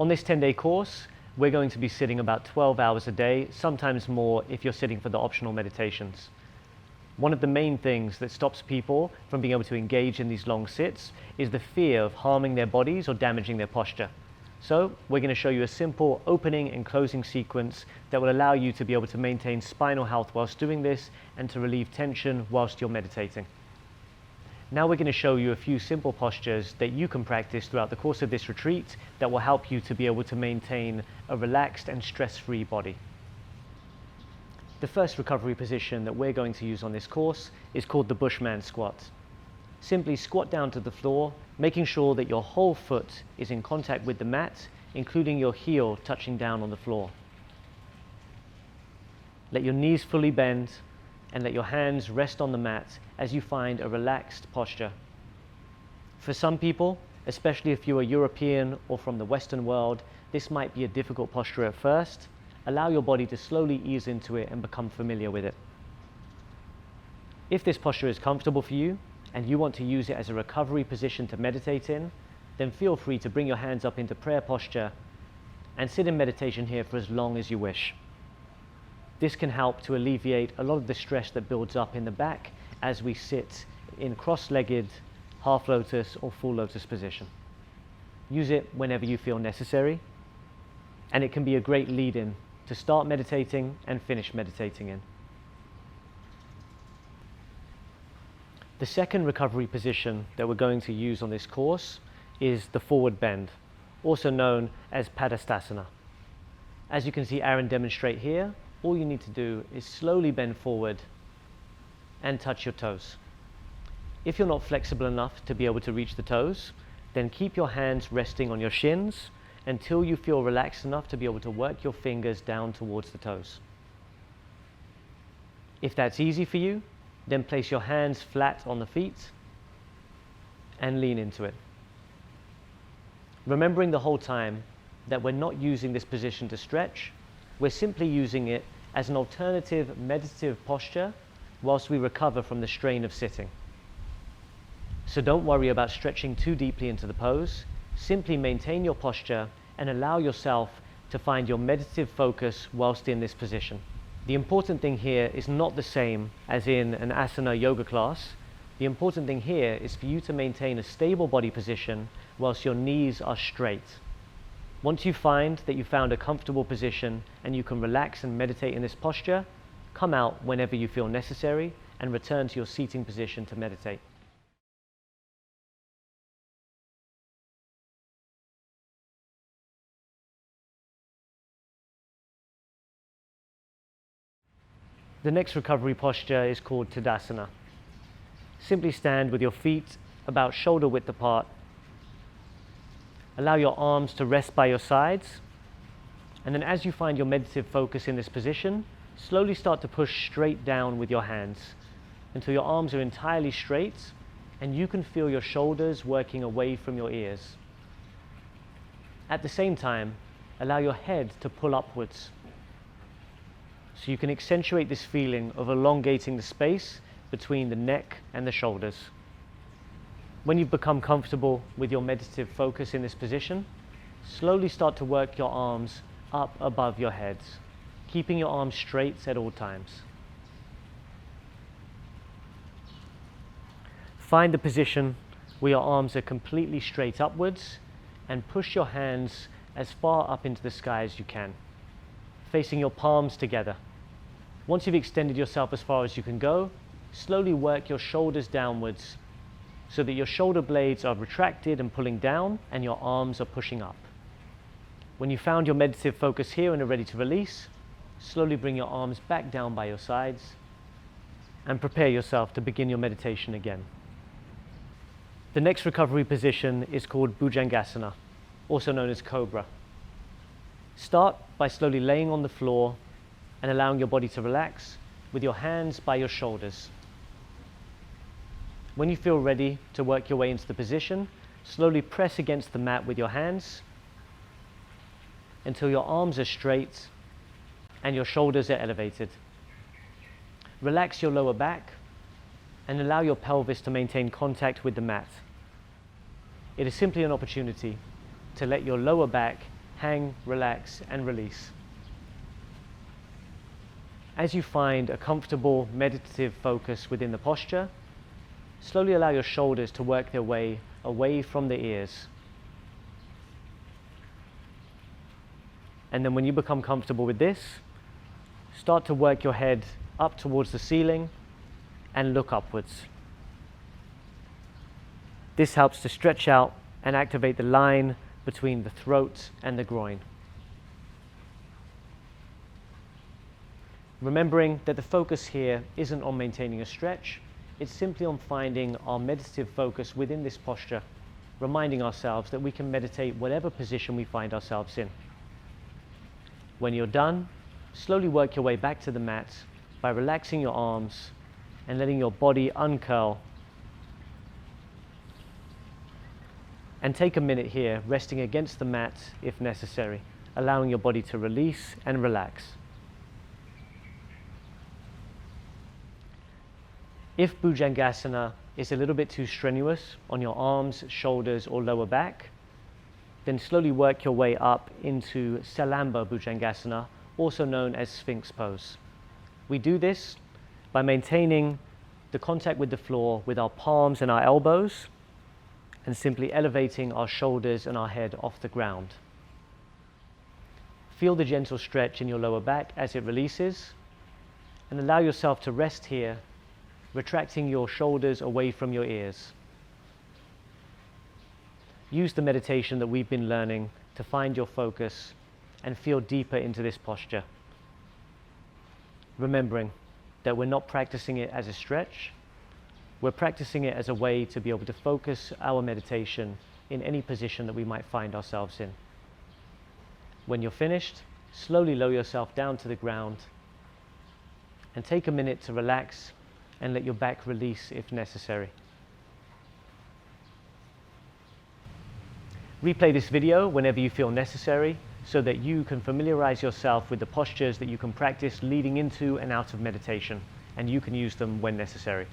On this 10-day course, we're going to be sitting about 12 hours a day, sometimes more if you're sitting for the optional meditations. One of the main things that stops people from being able to engage in these long sits is the fear of harming their bodies or damaging their posture. So we're going to show you a simple opening and closing sequence that will allow you to be able to maintain spinal health whilst doing this and to relieve tension whilst you're meditating. Now we're going to show you a few simple postures that you can practice throughout the course of this retreat that will help you to be able to maintain a relaxed and stress-free body. The first recovery position that we're going to use on this course is called the Bushman squat. Simply squat down to the floor, making sure that your whole foot is in contact with the mat, including your heel touching down on the floor. Let your knees fully bend and let your hands rest on the mat as you find a relaxed posture. For some people, especially if you are European or from the Western world, this might be a difficult posture at first. Allow your body to slowly ease into it and become familiar with it. If this posture is comfortable for you and you want to use it as a recovery position to meditate in, then feel free to bring your hands up into prayer posture and sit in meditation here for as long as you wish. This can help to alleviate a lot of the stress that builds up in the back as we sit in cross-legged, half lotus or full lotus position. Use it whenever you feel necessary, and it can be a great lead-in to start meditating and finish meditating in. The second recovery position that we're going to use on this course is the forward bend, also known as Padastasana. As you can see Aaron demonstrate here, all you need to do is slowly bend forward and touch your toes. If you're not flexible enough to be able to reach the toes, then keep your hands resting on your shins until you feel relaxed enough to be able to work your fingers down towards the toes. If that's easy for you, then place your hands flat on the feet and lean into it. Remembering the whole time that we're not using this position to stretch, we're simply using it as an alternative meditative posture whilst we recover from the strain of sitting. So don't worry about stretching too deeply into the pose. Simply maintain your posture and allow yourself to find your meditative focus whilst in this position. The important thing here is not the same as in an asana yoga class. The important thing here is for you to maintain a stable body position whilst your knees are straight. Once you find that you found a comfortable position and you can relax and meditate in this posture, come out whenever you feel necessary and return to your seating position to meditate. The next recovery posture is called Tadasana. Simply stand with your feet about shoulder width apart. Allow your arms to rest by your sides. And then as you find your meditative focus in this position, slowly start to push straight down with your hands until your arms are entirely straight and you can feel your shoulders working away from your ears. At the same time, allow your head to pull upwards, so you can accentuate this feeling of elongating the space between the neck and the shoulders. When you've become comfortable with your meditative focus in this position, slowly start to work your arms up above your heads, keeping your arms straight at all times. Find the position where your arms are completely straight upwards and push your hands as far up into the sky as you can, facing your palms together. Once you've extended yourself as far as you can go, slowly work your shoulders downwards so that your shoulder blades are retracted and pulling down and your arms are pushing up. When you found your meditative focus here and are ready to release, slowly bring your arms back down by your sides and prepare yourself to begin your meditation again. The next recovery position is called Bhujangasana, also known as Cobra. Start by slowly laying on the floor and allowing your body to relax with your hands by your shoulders. When you feel ready to work your way into the position, slowly press against the mat with your hands until your arms are straight and your shoulders are elevated. Relax your lower back and allow your pelvis to maintain contact with the mat. It is simply an opportunity to let your lower back hang, relax, and release. As you find a comfortable meditative focus within the posture, slowly allow your shoulders to work their way away from the ears. And then when you become comfortable with this, start to work your head up towards the ceiling and look upwards. This helps to stretch out and activate the line between the throat and the groin. Remembering that the focus here isn't on maintaining a stretch, it's simply on finding our meditative focus within this posture, reminding ourselves that we can meditate whatever position we find ourselves in. When you're done, slowly work your way back to the mat by relaxing your arms and letting your body uncurl. And take a minute here, resting against the mat if necessary, allowing your body to release and relax. If Bhujangasana is a little bit too strenuous on your arms, shoulders, or lower back, then slowly work your way up into Salamba Bhujangasana, also known as Sphinx pose. We do this by maintaining the contact with the floor with our palms and our elbows, and simply elevating our shoulders and our head off the ground. Feel the gentle stretch in your lower back as it releases, and allow yourself to rest here, retracting your shoulders away from your ears. Use the meditation that we've been learning to find your focus and feel deeper into this posture. Remembering that we're not practicing it as a stretch, we're practicing it as a way to be able to focus our meditation in any position that we might find ourselves in. When you're finished, slowly lower yourself down to the ground and take a minute to relax and let your back release if necessary. Replay this video whenever you feel necessary so that you can familiarize yourself with the postures that you can practice leading into and out of meditation, and you can use them when necessary.